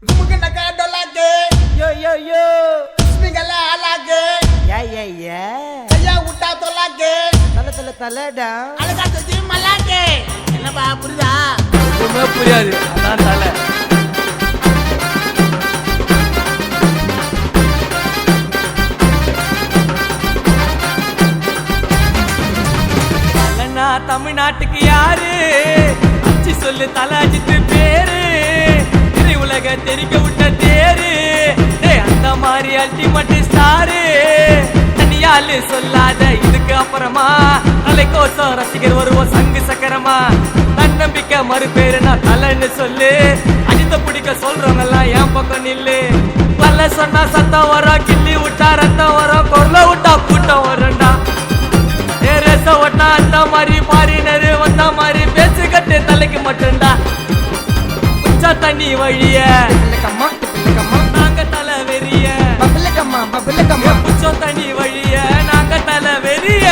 Gumukinaka dolage. Yo yo yo. Smigala alage. Yeah. Kaya uta tolage. Tala. Alaga tadi malage. Enapa புரியுதா? ஒண்ணுமே புரியாது. அதான் தலை. தலைனா தமிழ்நாட்டுக்கு யாரு? அச்சி சொல்லு தலை அஜித்து பேரு. திரை உலக தெரிக்க விட்ட தேரு. அந்த மாதிரி அல்டிமேட் ஸ்டாரு. தனியாலு சொல்லாத இதுக்கு அப்புறமா தலைக்கோசம் ரசிகர் வருவோம் சங்கு சக்கரமா. தன்னம்பிக்கை மறுபேரு நான் தலைன்னு சொல்லு. அஜித்த பிடிக்க சொல்றவங்க எல்லாம் என் பக்கம் நில்லு. பல்ல சொன்னா சத்தம் வரும், கிள்ளி விட்டா ரத்தம் வரும், கொரல விட்டா கூட்டம் வரும்டா. ரேச ஓட்டா அந்த மாதிரி பாரினரு வந்த மாதிரி பேச்சு கட்டு தலைக்கு மட்டும்டா. உச்சா தண்ணி வழிய நாங்க தலை வெறிய. புச்சம் தண்ணி வழிய நாங்க தலை வெறிய.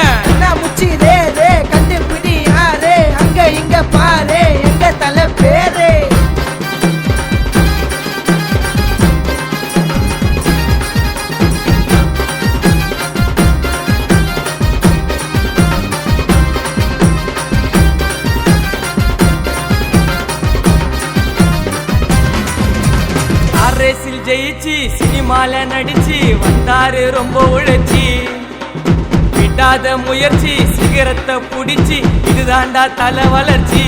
முச்சி ரே கண்டுபிடி யாரே, அங்க இங்க பாரு எங்க தலை பேரு. ரேசில் ஜெயிச்சு சினிமால நடிச்சு வந்தாரு ரொம்ப உழைச்சி. விடாத முயற்சி சிகரத்தை புடிச்சு இதுதாண்டா தலை வளர்ச்சி.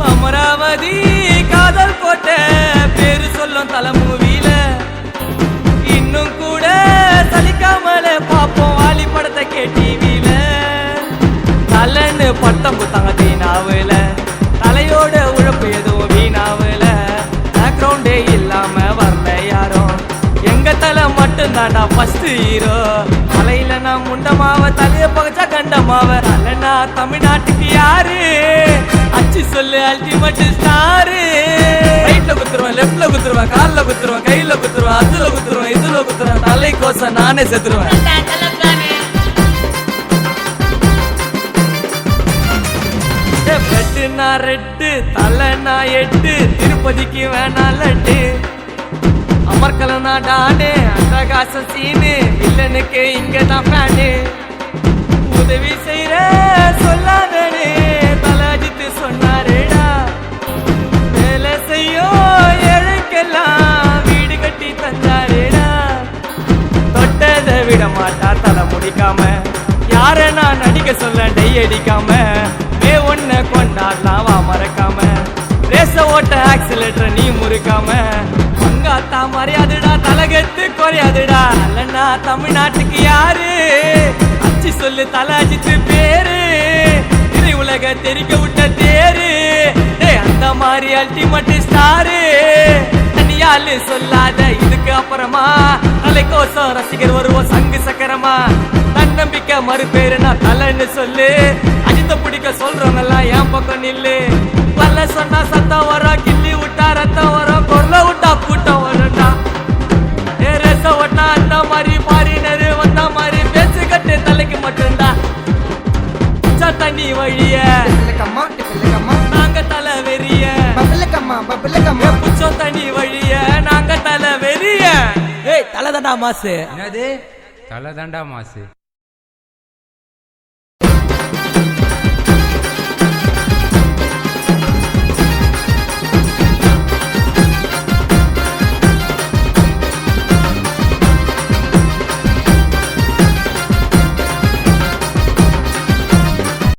அமராவதி காதல் கோட்ட பேரு சொல்லும் தலை மூவில. இன்னும் கூட சலிக்காமல பாப்போம் வாலி படத்தை கேட்டிவில. தலைன்னு பட்டம் குத்தாங்க தீனாவுல. தலையோட உழைப்பு எதுவும் வீணாவுல. பேக்ரவுண்டே இல்லாம வரல யாரும். எங்க தலை மட்டும் தாண்டா ஃபர்ஸ்ட் ஹீரோ. தலையில நான் முண்டமாவ தலைய பகச்சா கண்டமாவ. தலைனா தமிழ்நாட்டுக்கு யாரு? அச்சி சொல்லு அல்டிமேட் ஸ்டாரு. ரைட்ல குத்துருவேன், லெப்ட்ல குத்துருவேன், கால்ல குத்துருவேன், கையில குத்துருவேன், அதுல குத்துருவேன், இதுல குத்துருவேன். தலை கோச நானே செத்துருவேன். பெட்டுனா ரெட்டு, தலைனா எட்டு, திருப்பதிக்கு வேணா லட்டு. அமர்கலனா டானு, அட்டகாச சீனு, வில்லனுக்கு இங்கதான் ஃபேனு. உதவி செய்யற சொல்லாதனு தலை அஜித்து சொன்னாரேடா. வேலை செய்யும் ஏழைக்கெல்லாம் வீடு கட்டி தந்தாரேடா. தொட்டதை விட மாட்டா தலை முடிக்காம. யார நான் நடிக்க சொல்ல டை அடிக்காம. ஒன்ன கொண்டாடலாம் வா மறக்காம. ரேச ஓட்ட ஆக்சிலேட்டர் நீ முறுக்காம. மங்காத்தா மறையாதுடா தலகத்து குறையாதுடா. அல்லனா தமிழ்நாட்டுக்கு யாரு? அச்சி சொல்லு தலை அஜித்து பேரு. திரை உலக தெரிக்க விட்ட தேரு. அந்த மாதிரி அல்டிமேட் ஸ்டாரு. தனியாலு சொல்லாத இதுக்கு அப்புறமா தலைக்கோசம் ரசிகர் வருவோம் சங்கு சக்கரமா. தன்னம்பிக்கை மறுபேரு நான் தலைன்னு சொல்லு. அஜித்த பிடிக்க சொல்றவங்க எல்லாம் என் பக்கம் நில்லு. பல்ல சொன்னா சத்தம் வரும், கிள்ளி விட்டா ரத்தம் வரும், கொரல விட்டா கூட்டம் வரும்டா. ரேச ஓட்டா அந்த மாதிரி பாரினரு வந்த மாதிரி பேச்சு கட்டு தலைக்கு மட்டும்டா. உச்சா தண்ணி வழிய நாங்க தலை வெறிய. புச்சம் தண்ணி வழிய நாங்க தலை வெறிய. ஏய் தலை தாண்டா மாசு. என்னது தலை தாண்டா மாசு.